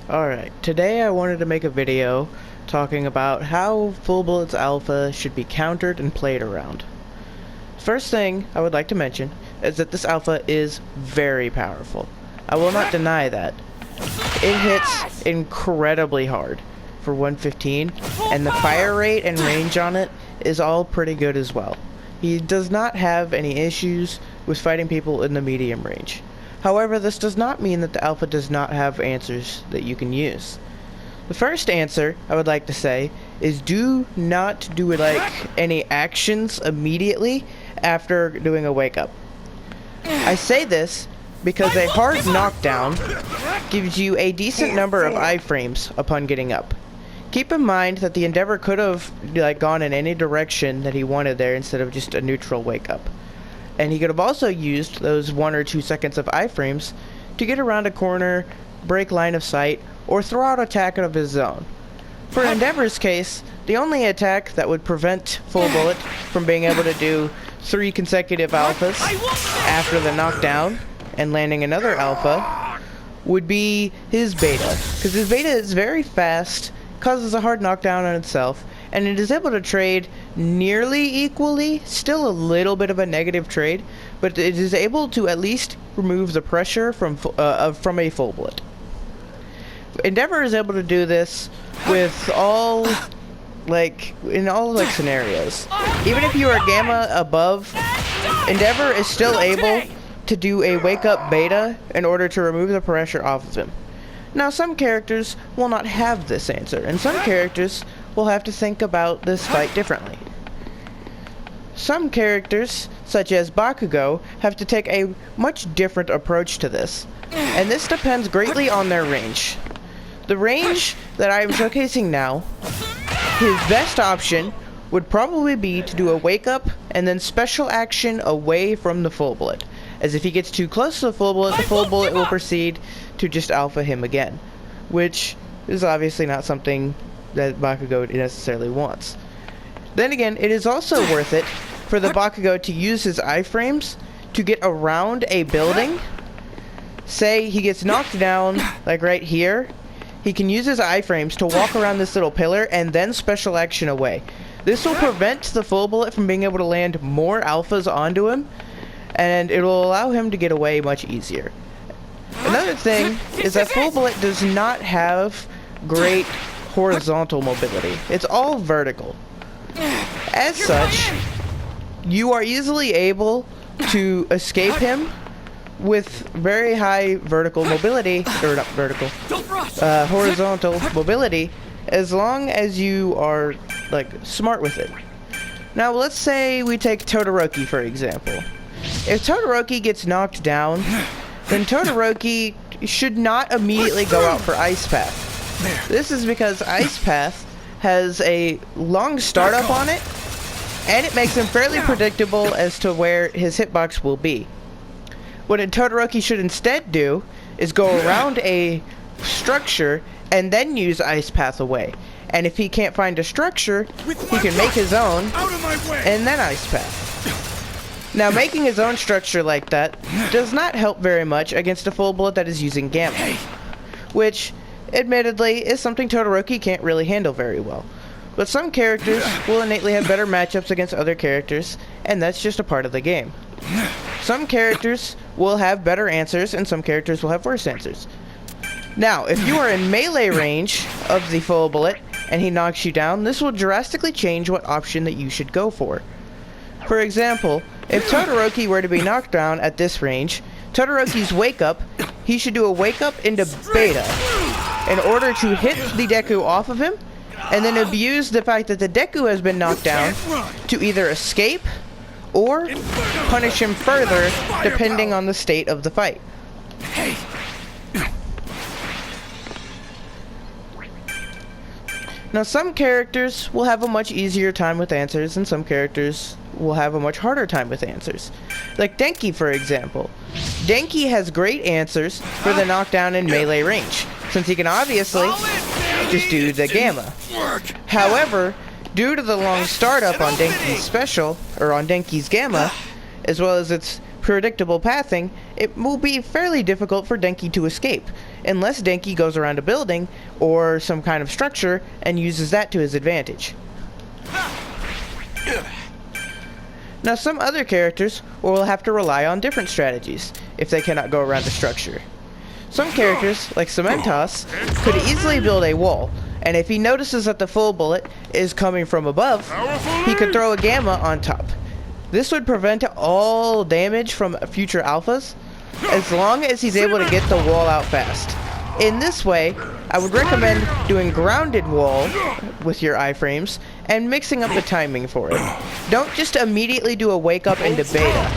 Alright, today I wanted to make a video talking about how Full Bullets Alpha should be countered and played around. First thing I would like to mention is that this alpha is very powerful. I will not deny that. It hits incredibly hard for 115, and the fire rate and range on it is all pretty good as well. He does not have any issues with fighting people in the medium range. However, this does not mean that the alpha does not have answers that you can use. The first answer I would like to say is do not do any actions immediately after doing a wake up. I say this because a hard knockdown gives you a decent number of iframes upon getting up. Keep in mind that the Endeavor could have gone in any direction that he wanted there instead of just a neutral wake up. And he could have also used those 1 or 2 seconds of iframes to get around a corner, break line of sight, or throw out attack of his own. For Endeavor's case, the only attack that would prevent Full Bullet from being able to do 3 consecutive alphas after the knockdown and landing another alpha would be his beta. Because his beta is very fast, causes a hard knockdown on itself, and it is able to trade nearly equally, still a little bit of a negative trade, but it is able to at least remove the pressure from a Full Bullet. Endeavor is able to do this with all scenarios. Even if you are Gamma above, Endeavor is still able to do a wake up beta in order to remove the pressure off of him. Now, some characters will not have this answer, and some characters will have to think about this fight differently. Some characters, such as Bakugo, have to take a much different approach to this, and this depends greatly on their range. The range that I am showcasing now, his best option would probably be to do a wake up and then special action away from the Full Bullet, as if he gets too close to the Full Bullet will proceed to just alpha him again, which is obviously not something that Bakugo necessarily wants. Then again, it is also worth it for the Bakugo to use his iframes to get around a building. Say he gets knocked down, like right here, he can use his iframes to walk around this little pillar and then special action away. This will prevent the Full Bullet from being able to land more alphas onto him, and it will allow him to get away much easier. Another thing is that Full Bullet does not have great horizontal mobility. It's all vertical. As such, you are easily able to escape him with very high vertical mobility, or not vertical, horizontal mobility, as long as you are smart with it. Now let's say we take Todoroki for example. If Todoroki gets knocked down, then Todoroki should not immediately go out for Ice Path. This is because Ice Path has a long startup on it, and it makes him fairly predictable as to where his hitbox will be. What a Todoroki should instead do is go around a structure and then use Ice Path away. And if he can't find a structure, he can make his own and then Ice Path. Now, making his own structure like that does not help very much against a Full Bullet that is using Gamma, which, admittedly, is something Todoroki can't really handle very well. But some characters will innately have better matchups against other characters, and that's just a part of the game. Some characters will have better answers, and some characters will have worse answers. Now, if you are in melee range of the Full Bullet, and he knocks you down, this will drastically change what option that you should go for. For example, if Todoroki were to be knocked down at this range, Todoroki's wake up, he should do a wake up into beta in order to hit the Deku off of him, and then abuse the fact that the Deku has been knocked down to either escape or punish him further depending on the state of the fight. Now, some characters will have a much easier time with answers, and some characters will have a much harder time with answers. Like Denki, for example. Denki has great answers for the knockdown in melee range, since he can obviously just do the Gamma. However, due to the long startup on Denki's special, or on Denki's Gamma, as well as its predictable pathing, it will be fairly difficult for Denki to escape. unless Denki goes around a building or some kind of structure and uses that to his advantage. Now some other characters will have to rely on different strategies if they cannot go around a structure. Some characters, like Cementos, could easily build a wall, and if he notices that the full bullet is coming from above, he could throw a gamma on top. This would prevent all damage from future alphas, as long as he's able to get the wall out fast. In this way, I would recommend doing grounded wall with your iframes and mixing up the timing for it. Don't just immediately do a wake up into beta,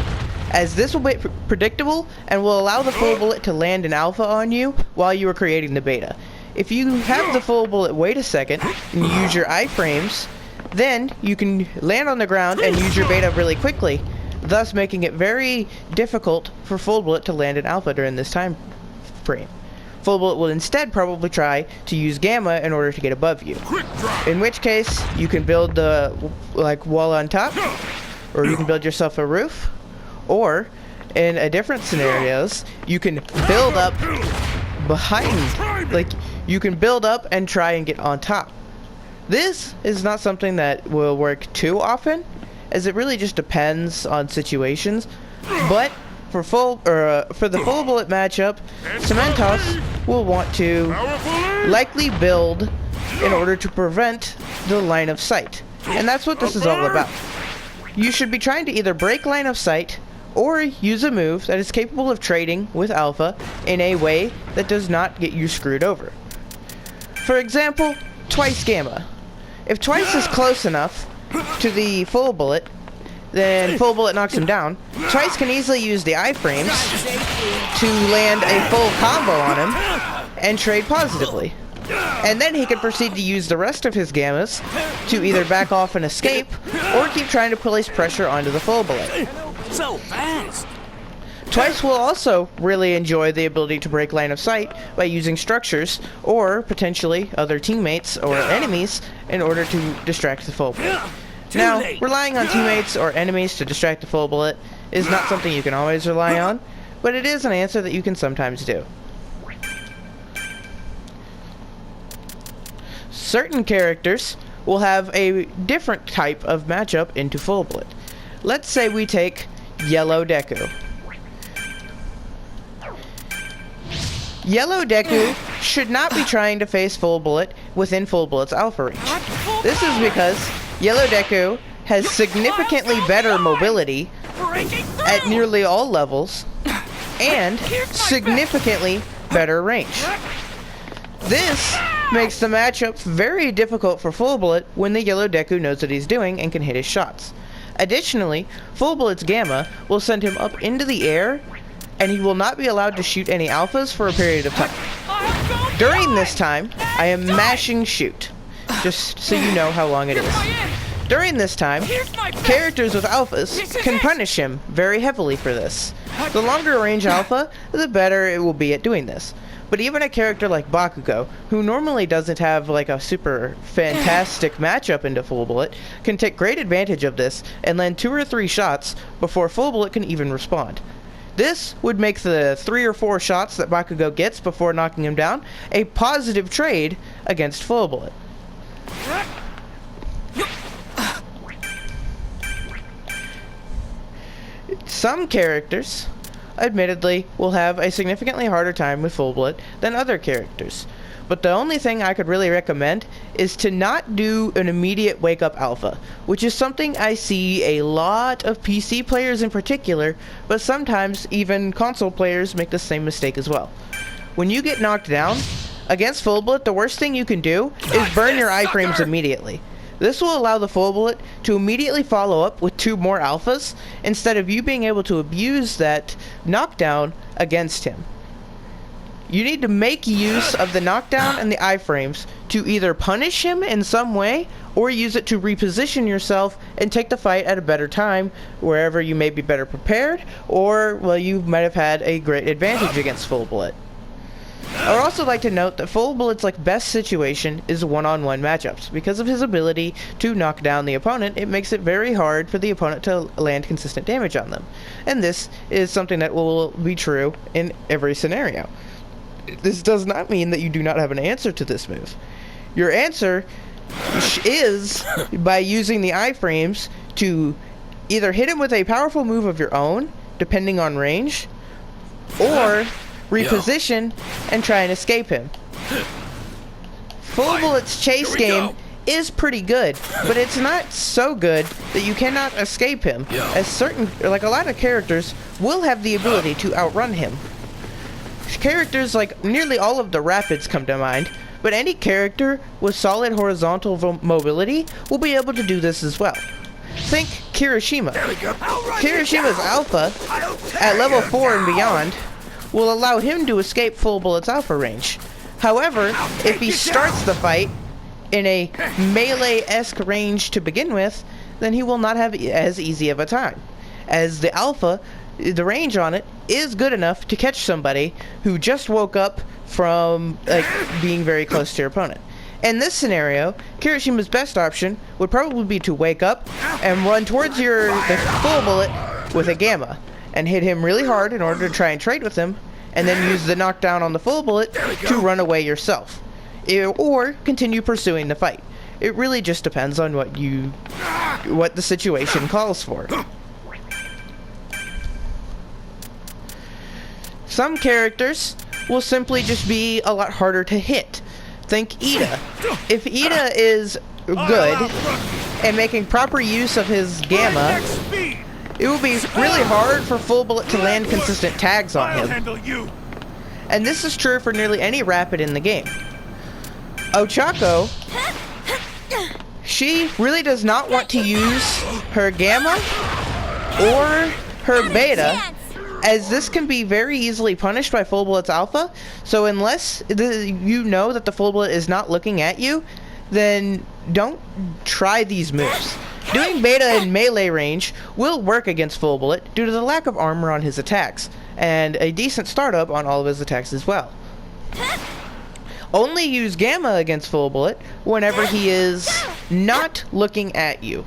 as this will be predictable and will allow the full bullet to land an alpha on you while you are creating the beta. If you have the full bullet wait a second and you use your iframes, then you can land on the ground and use your beta really quickly, thus making it very difficult for full bullet to land an alpha during this time frame. Full bullet will instead probably try to use gamma in order to get above you. In which case, you can build the wall on top, or you can build yourself a roof, or in a different scenarios, you can build up behind, you can build up and try and get on top. This is not something that will work too often, as it really just depends on situations, but for the full bullet matchup, Cementos will want to likely build in order to prevent the line of sight, and that's what this is all about. You should be trying to either break line of sight or use a move that is capable of trading with alpha in a way that does not get you screwed over. For example, twice gamma. If twice is close enough to the full bullet, then full bullet knocks him down. Twice can easily use the iframes to land a full combo on him and trade positively. And then he can proceed to use the rest of his gammas to either back off and escape, or keep trying to place pressure onto the full bullet. So fast! Twice will also really enjoy the ability to break line of sight by using structures, or potentially other teammates or enemies, in order to distract the full bullet. Now, relying on teammates or enemies to distract the full bullet is not something you can always rely on, but it is an answer that you can sometimes do. Certain characters will have a different type of matchup into full bullet. Let's say we take Yellow Deku. Yellow Deku should not be trying to face full bullet within full bullet's alpha range. This is because Yellow Deku has significantly better mobility at nearly all levels and significantly better range. This makes the matchup very difficult for full bullet when the Yellow Deku knows what he's doing and can hit his shots. Additionally, full bullet's gamma will send him up into the air, and he will not be allowed to shoot any alphas for a period of time. During this time, I am mashing shoot, just so you know how long it is. During this time, characters with alphas can punish him very heavily for this. The longer range alpha, the better it will be at doing this. But even a character like Bakugo, who normally doesn't have a super fantastic matchup into full bullet, can take great advantage of this and land 2 or 3 shots before full bullet can even respond. This would make the 3 or 4 shots that Bakugo gets before knocking him down a positive trade against full bullet. Some characters, admittedly, will have a significantly harder time with full bullet than other characters. But the only thing I could really recommend is to not do an immediate wake up alpha, which is something I see a lot of PC players in particular, but sometimes even console players make the same mistake as well. When you get knocked down, against full bullet, the worst thing you can do is burn your iframes immediately. This will allow the full bullet to immediately follow up with 2 more alphas, instead of you being able to abuse that knockdown against him. You need to make use of the knockdown and the iframes to either punish him in some way, or use it to reposition yourself and take the fight at a better time, wherever you may be better prepared, or, well, you might have had a great advantage against full bullet. I would also like to note that full bullet's best situation is one-on-one matchups. Because of his ability to knock down the opponent, it makes it very hard for the opponent to land consistent damage on them. And this is something that will be true in every scenario. this does not mean that you do not have an answer to this move. Your answer is by using the iframes to either hit him with a powerful move of your own, depending on range, or reposition and try and escape him. Full Bullet's chase game is pretty good, but it's not so good that you cannot escape him, as a lot of characters will have the ability to outrun him. Characters like nearly all of the Rapids come to mind, but any character with solid horizontal mobility will be able to do this as well. Think Kirishima. Kirishima's Alpha, at level 4 and beyond, will allow him to escape Full Bullet's Alpha range. However, if he starts the fight in a melee-esque range to begin with, then he will not have as easy of a time, as the Alpha, the range on it, is good enough to catch somebody who just woke up from being very close to your opponent. In this scenario, Kirishima's best option would probably be to wake up and run towards the Full Bullet with a Gamma, and hit him really hard in order to try and trade with him, and then use the knockdown on the Full Bullet to run away yourself, or continue pursuing the fight. It really just depends on what the situation calls for. Some characters will simply just be a lot harder to hit. Think Ida. If Ida is good and making proper use of his Gamma, it will be really hard for Full Bullet to land consistent tags on him. And this is true for nearly any Rapid in the game. Ochako, she really does not want to use her Gamma or her Beta, as this can be very easily punished by Full Bullet's Alpha. So unless you know that the Full Bullet is not looking at you, then don't try these moves. Doing Beta in melee range will work against Full Bullet due to the lack of armor on his attacks, and a decent startup on all of his attacks as well. Only use Gamma against Full Bullet whenever he is not looking at you.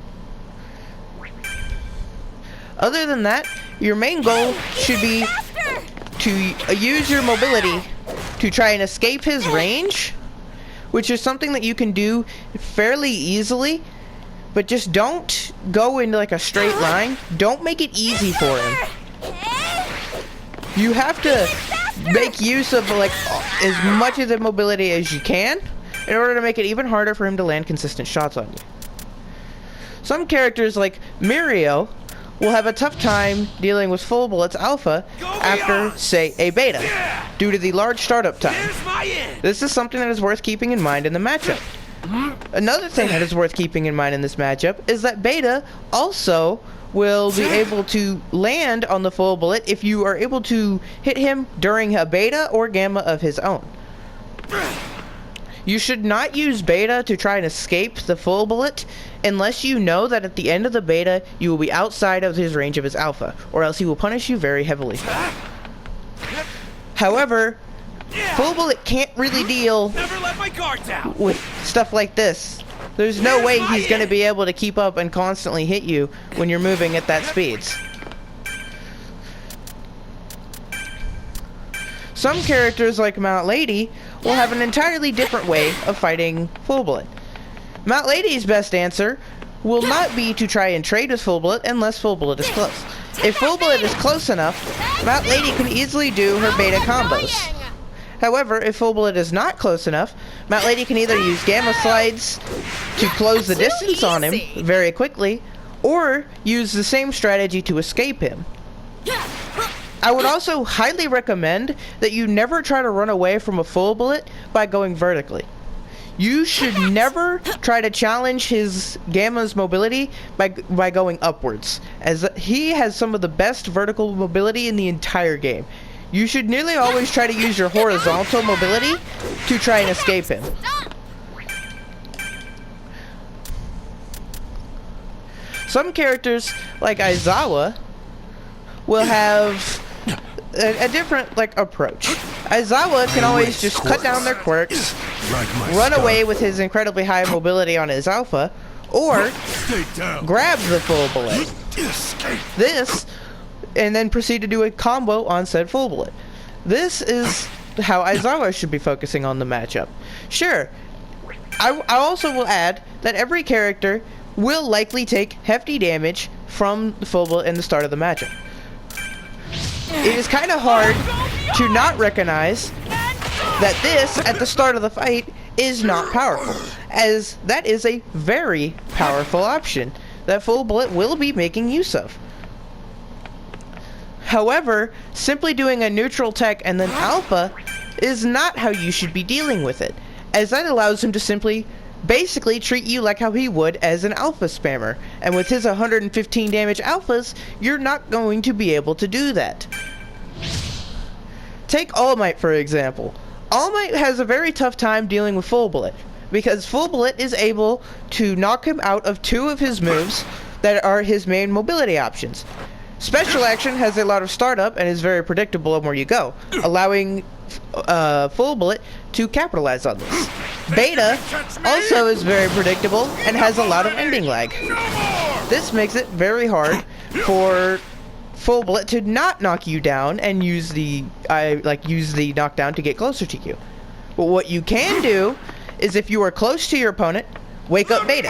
Other than that, your main goal should be to use your mobility to try and escape his range, which is something that you can do fairly easily, but just don't go into a straight line. Don't make it easy for him. You have to make use of as much of the mobility as you can in order to make it even harder for him to land consistent shots on you. Some characters like Mirio will have a tough time dealing with Full Bullet's Alpha after, say, a Beta, due to the large startup time. This is something that is worth keeping in mind in the matchup. Another thing that is worth keeping in mind in this matchup is that Beta also will be able to land on the Full Bullet if you are able to hit him during a Beta or Gamma of his own. You should not use Beta to try and escape the Full Bullet unless you know that at the end of the Beta you will be outside of his range of his Alpha, or else he will punish you very heavily. However, Full Bullet can't really deal with stuff like this. There's no way he's going to be able to keep up and constantly hit you when you're moving at that speeds. Some characters like Mount Lady will have an entirely different way of fighting Full Bullet. Mount Lady's best answer will not be to try and trade with Full Bullet unless Full Bullet is close. If Full Bullet is close enough, Mount Lady can easily do her Beta combos. However, if Full Bullet is not close enough, Mount Lady can either use Gamma Slides to close the distance on him very quickly, or use the same strategy to escape him. I would also highly recommend that you never try to run away from a Full Bullet by going vertically. You should never try to challenge his Gamma's mobility by going upwards, as he has some of the best vertical mobility in the entire game. You should nearly always try to use your horizontal mobility to try and escape him. Some characters, like Aizawa, will have a different approach. Aizawa can always just cut down their quirks, run away with his incredibly high mobility on his Alpha, or grab the Full Bullet. This, and then proceed to do a combo on said Full Bullet. This is how Aizawa should be focusing on the matchup. Sure, I also will add that every character will likely take hefty damage from the full bullet in the start of the matchup. It is kind of hard to not recognize that this, at the start of the fight, is not powerful, as that is a very powerful option that full bullet will be making use of. However, simply doing a neutral tech and then alpha is not how you should be dealing with it, as that allows him to simply basically treat you like how he would as an alpha spammer, and with his 115 damage alphas, you're not going to be able to do that. Take All Might for example. All Might has a very tough time dealing with full bullet, because full bullet is able to knock him out of 2 of his moves that are his main mobility options. Special action has a lot of startup and is very predictable on where you go, allowing full bullet to capitalize on this. Beta also is very predictable and has a lot of ending lag. This makes it very hard for full bullet to not knock you down and use the knockdown to get closer to you. But what you can do is, if you are close to your opponent, wake up beta.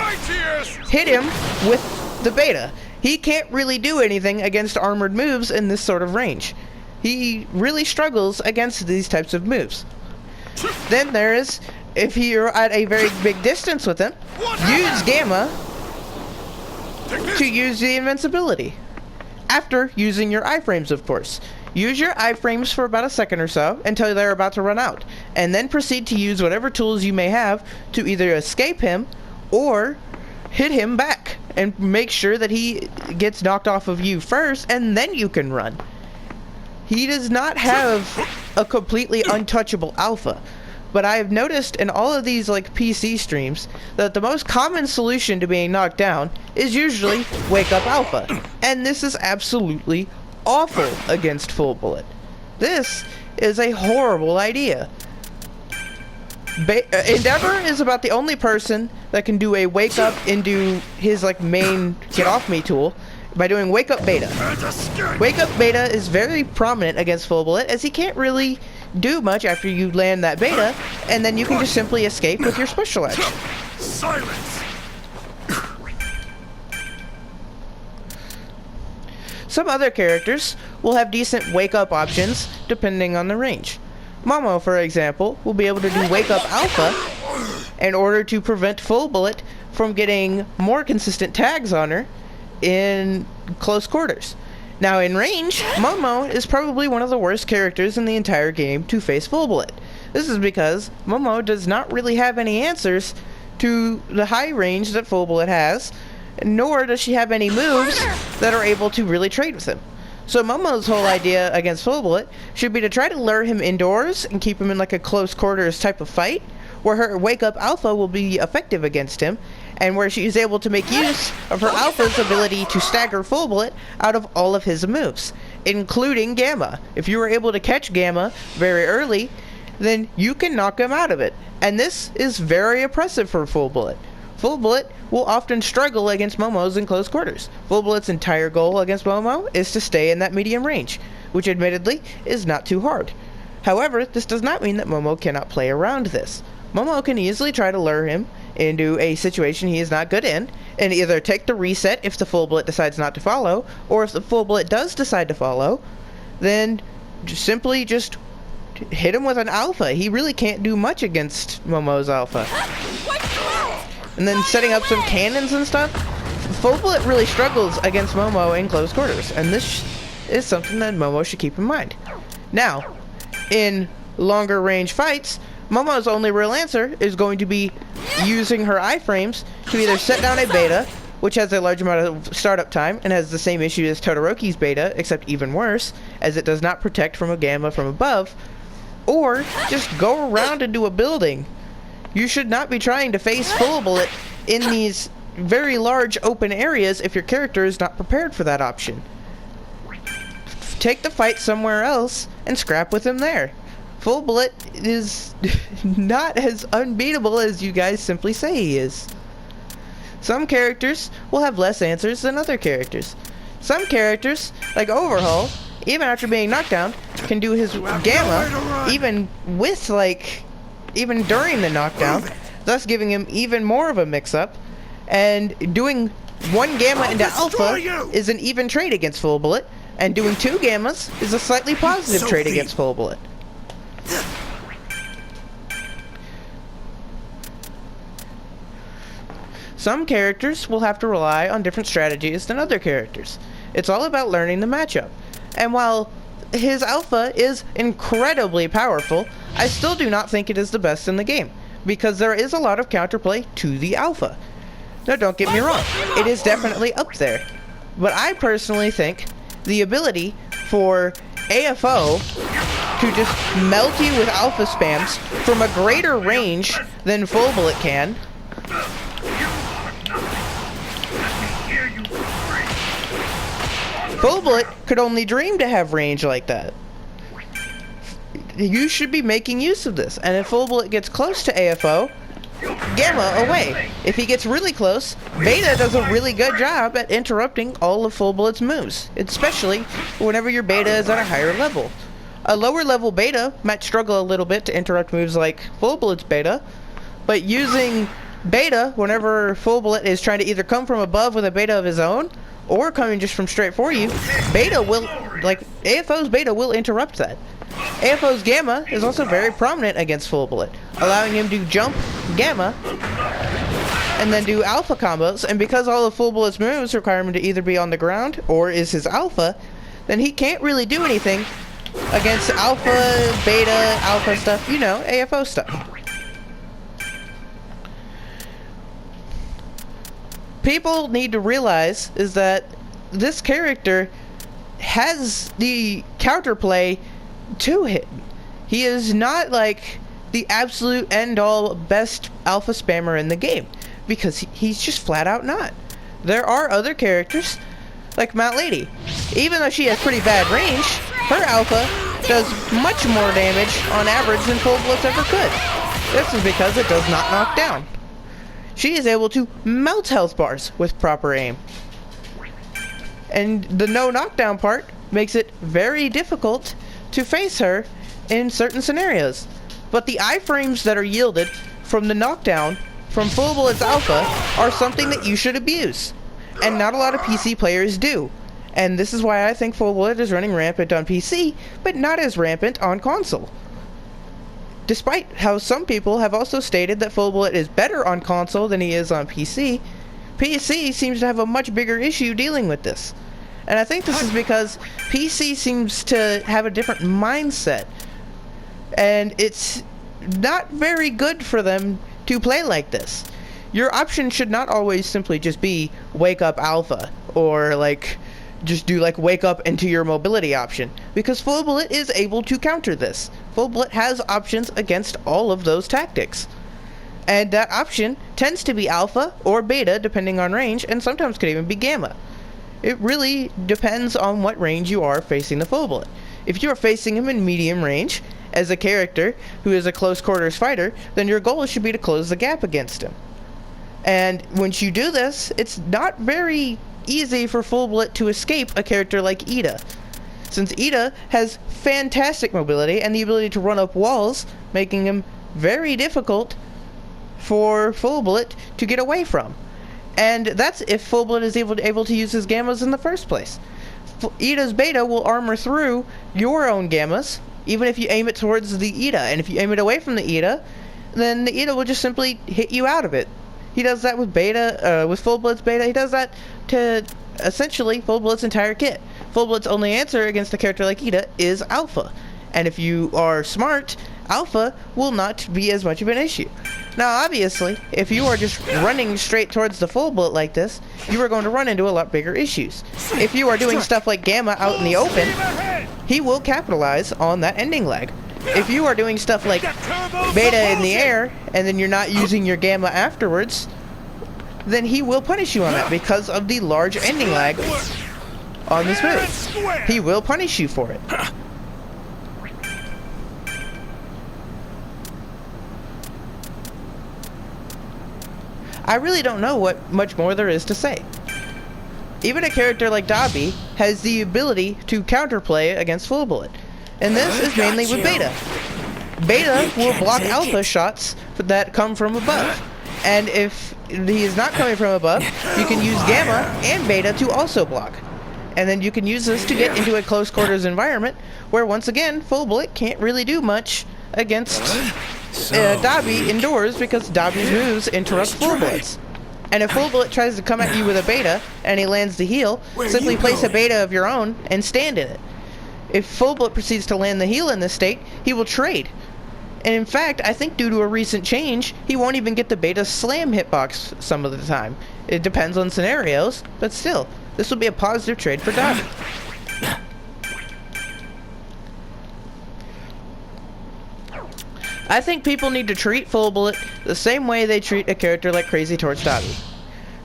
Hit him with the beta. He can't really do anything against armored moves in this sort of range. He really struggles against these types of moves. Then there is, if you're at a very big distance with him, use Gamma to use the invincibility. After using your iframes, of course. Use your iframes for about a second or so until they're about to run out, and then proceed to use whatever tools you may have to either escape him or hit him back, and make sure that he gets knocked off of you first, and then you can run. He does not have a completely untouchable alpha, but I have noticed in all of these PC streams that the most common solution to being knocked down is usually wake up alpha, and this is absolutely awful against full bullet. This is a horrible idea. Endeavor is about the only person that can do a wake up into his main get off me tool by doing wake up beta. Wake up beta is very prominent against full bullet, as he can't really do much after you land that beta, and then you can just simply escape with your special action. Silence. Some other characters will have decent wake up options depending on the range. Momo, for example, will be able to do wake up alpha in order to prevent full bullet from getting more consistent tags on her in close quarters. Now in range, Momo is probably one of the worst characters in the entire game to face full bullet. This is because Momo does not really have any answers to the high range that full bullet has, nor does she have any moves that are able to really trade with him. So Momo's whole idea against full bullet should be to try to lure him indoors and keep him in a close quarters type of fight, where her wake up alpha will be effective against him, and where she is able to make use of her alpha's ability to stagger full bullet out of all of his moves, including Gamma. If you are able to catch Gamma very early, then you can knock him out of it, and this is very oppressive for full bullet. Full bullet will often struggle against Momos in close quarters. Full bullet's entire goal against Momo is to stay in that medium range, which admittedly is not too hard. However, this does not mean that Momo cannot play around this. Momo can easily try to lure him into a situation he is not good in, and either take the reset if the full bullet decides not to follow, or if the full bullet does decide to follow, then simply just hit him with an alpha. He really can't do much against Momo's alpha. And then setting up some cannons and stuff, full bullet really struggles against Momo in close quarters, and this is something that Momo should keep in mind. Now, in longer range fights, Momo's only real answer is going to be using her iframes to either set down a beta, which has a large amount of startup time and has the same issue as Todoroki's beta, except even worse, as it does not protect from a Gamma from above, or just go around into a building. You should not be trying to face full bullet in these very large open areas if your character is not prepared for that option. Take the fight somewhere else and scrap with him there. Full bullet is not as unbeatable as you guys simply say he is. Some characters will have less answers than other characters. Some characters, like Overhaul, even after being knocked down, can do his gamma even with even during the knockdown, thus giving him even more of a mix-up. And doing 1 gamma into alpha is an even trade against Full Bullet, and doing 2 gammas is a slightly positive trade against Full Bullet. Some characters will have to rely on different strategies than other characters. It's all about learning the matchup. And while his alpha is incredibly powerful, I still do not think it is the best in the game, because there is a lot of counterplay to the alpha. Now, don't get me wrong, it is definitely up there. But I personally think the ability for AFO to just melt you with alpha spams from a greater range than Full Bullet can, Full Bullet could only dream to have range like that. You should be making use of this, and if Full Bullet gets close to AFO, gamma away. If he gets really close, Beta does a really good job at interrupting all of Full Bullet's moves, especially whenever your Beta is at a higher level. A lower level Beta might struggle a little bit to interrupt moves like Full Bullet's Beta, but using Beta whenever Full Bullet is trying to either come from above with a Beta of his own, or coming just from straight for you, Beta will, AFO's Beta will interrupt that. AFO's Gamma is also very prominent against Full Bullet, allowing him to jump Gamma and then do Alpha combos, and because all of Full Bullet's moves require him to either be on the ground or is his Alpha, then he can't really do anything against Alpha, Beta, Alpha stuff, you know, AFO stuff. People need to realize is that this character has the counterplay to him. He is not like the absolute end-all best alpha spammer in the game, because he's just flat out not. There are other characters, like Mount Lady. Even though she has pretty bad range, her alpha does much more damage on average than Full Blitz ever could. This is because it does not knock down. She is able to melt health bars with proper aim. And the no knockdown part makes it very difficult to face her in certain scenarios. But the iframes that are yielded from the knockdown from Full Bullet's alpha are something that you should abuse. And not a lot of PC players do. And this is why I think Full Bullet is running rampant on PC, but not as rampant on console. Despite how some people have also stated that Full Bullet is better on console than he is on PC, PC seems to have a much bigger issue dealing with this. And I think this is because PC seems to have a different mindset. And it's not very good for them to play like this. Your option should not always simply just be wake up alpha, or just do wake up into your mobility option, because Full Bullet is able to counter this. Full Bullet has options against all of those tactics. And that option tends to be alpha or beta depending on range, and sometimes could even be gamma. It really depends on what range you are facing the Full Bullet. If you are facing him in medium range, as a character who is a close quarters fighter, then your goal should be to close the gap against him. And once you do this, it's not very easy for Full Bullet to escape a character like Ida, since Ida has fantastic mobility and the ability to run up walls, making him very difficult for Full Bullet to get away from. And that's if Full Bullet is able to use his gammas in the first place. Ida's beta will armor through your own gammas, even if you aim it towards the Ida, and if you aim it away from the Ida, then the Ida will just simply hit you out of it. He does that with beta, with Full Bullet's beta. He does that to essentially Full Bullet's entire kit. Full Bullet's only answer against a character like Ida is alpha. And if you are smart, alpha will not be as much of an issue. Now, obviously, if you are just running straight towards the Full Bullet like this, you are going to run into a lot bigger issues. If you are doing stuff like Gamma out in the open, he will capitalize on that ending lag. If you are doing stuff like Beta in the air, and then you're not using your Gamma afterwards, then he will punish you on that because of the large ending lag on this move. He will punish you for it. I really don't know what much more there is to say. Even a character like Dobby has the ability to counterplay against Full Bullet. And this is mainly with beta. Beta will block alpha shots that come from above. And if he is not coming from above, you can use gamma and beta to also block. And then you can use this to get into a close quarters environment where, once again, Full Bullet can't really do much against Dabi indoors because Dabi's moves interrupt Full Bullets. And if Full Bullet tries to come at you with a beta and he lands the heal, simply place a beta of your own and stand in it. If Full Bullet proceeds to land the heal in this state, he will trade. And in fact, I think due to a recent change, he won't even get the beta slam hitbox some of the time. It depends on scenarios, but still, this will be a positive trade for Dabi. I think people need to treat Full Bullet the same way they treat a character like Crazy Torch Dabi.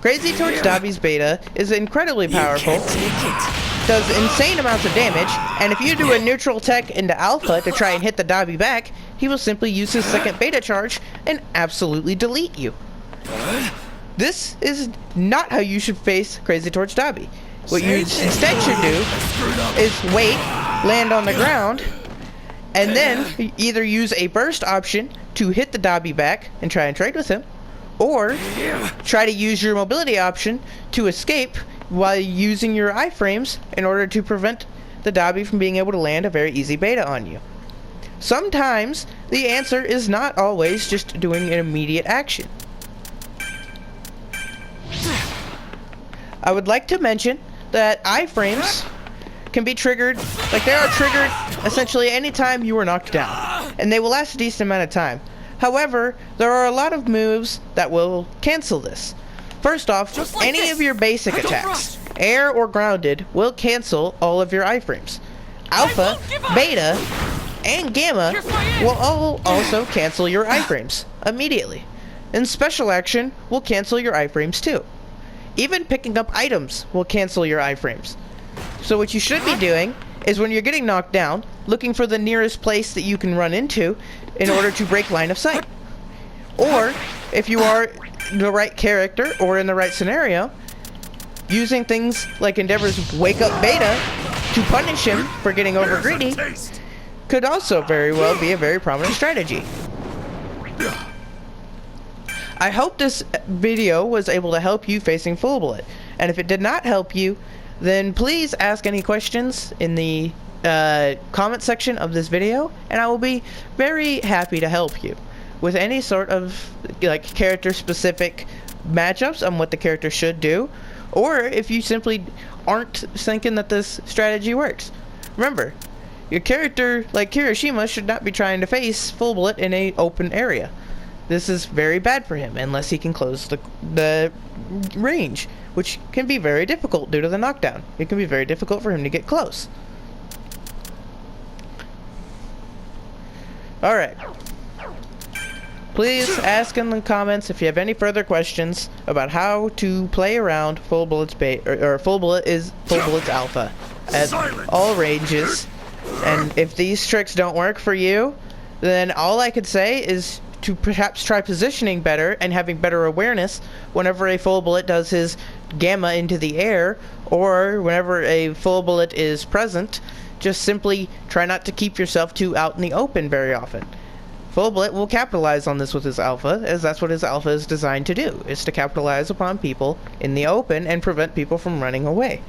Crazy Torch Dabi's beta is incredibly powerful, does insane amounts of damage, and if you do a neutral tech into alpha to try and hit the Dabi back, he will simply use his second beta charge and absolutely delete you. This is not how you should face Crazy Torch Dabi. What you instead should do is wait, land on the ground, and then either use a burst option to hit the Dabi back and try and trade with him, or try to use your mobility option to escape while using your iframes in order to prevent the Dabi from being able to land a very easy beta on you. Sometimes the answer is not always just doing an immediate action. I would like to mention that iframes can be triggered, like they are triggered essentially anytime you are knocked down, and they will last a decent amount of time. However, there are a lot of moves that will cancel this. First off, any of your basic attacks, air or grounded, will cancel all of your iframes. Alpha, beta, and gamma will all also cancel your iframes immediately. And special action will cancel your iframes too. Even picking up items will cancel your iframes. So what you should be doing is when you're getting knocked down, looking for the nearest place that you can run into in order to break line of sight. Or, if you are the right character or in the right scenario, using things like Endeavor's Wake Up Beta to punish him for getting over greedy could also very well be a very prominent strategy. I hope this video was able to help you facing Full Bullet, and if it did not help you, then please ask any questions in the comment section of this video, and I will be very happy to help you with any sort of like character specific matchups on what the character should do, or if you simply aren't thinking that this strategy works. Remember, your character like Kirishima should not be trying to face Full Bullet in an open area. This is very bad for him unless he can close the range, which can be very difficult due to the knockdown. It can be very difficult for him to get close. Alright. Please ask in the comments if you have any further questions about how to play around Full Bullet's Full Bullet's alpha at all ranges. And if these tricks don't work for you, then all I could say is to perhaps try positioning better and having better awareness whenever a Full Bullet does his gamma into the air, or whenever a Full Bullet is present. Just simply try not to keep yourself too out in the open very often. Full Bullet will capitalize on this with his alpha, as that's what his alpha is designed to do, is to capitalize upon people in the open and prevent people from running away.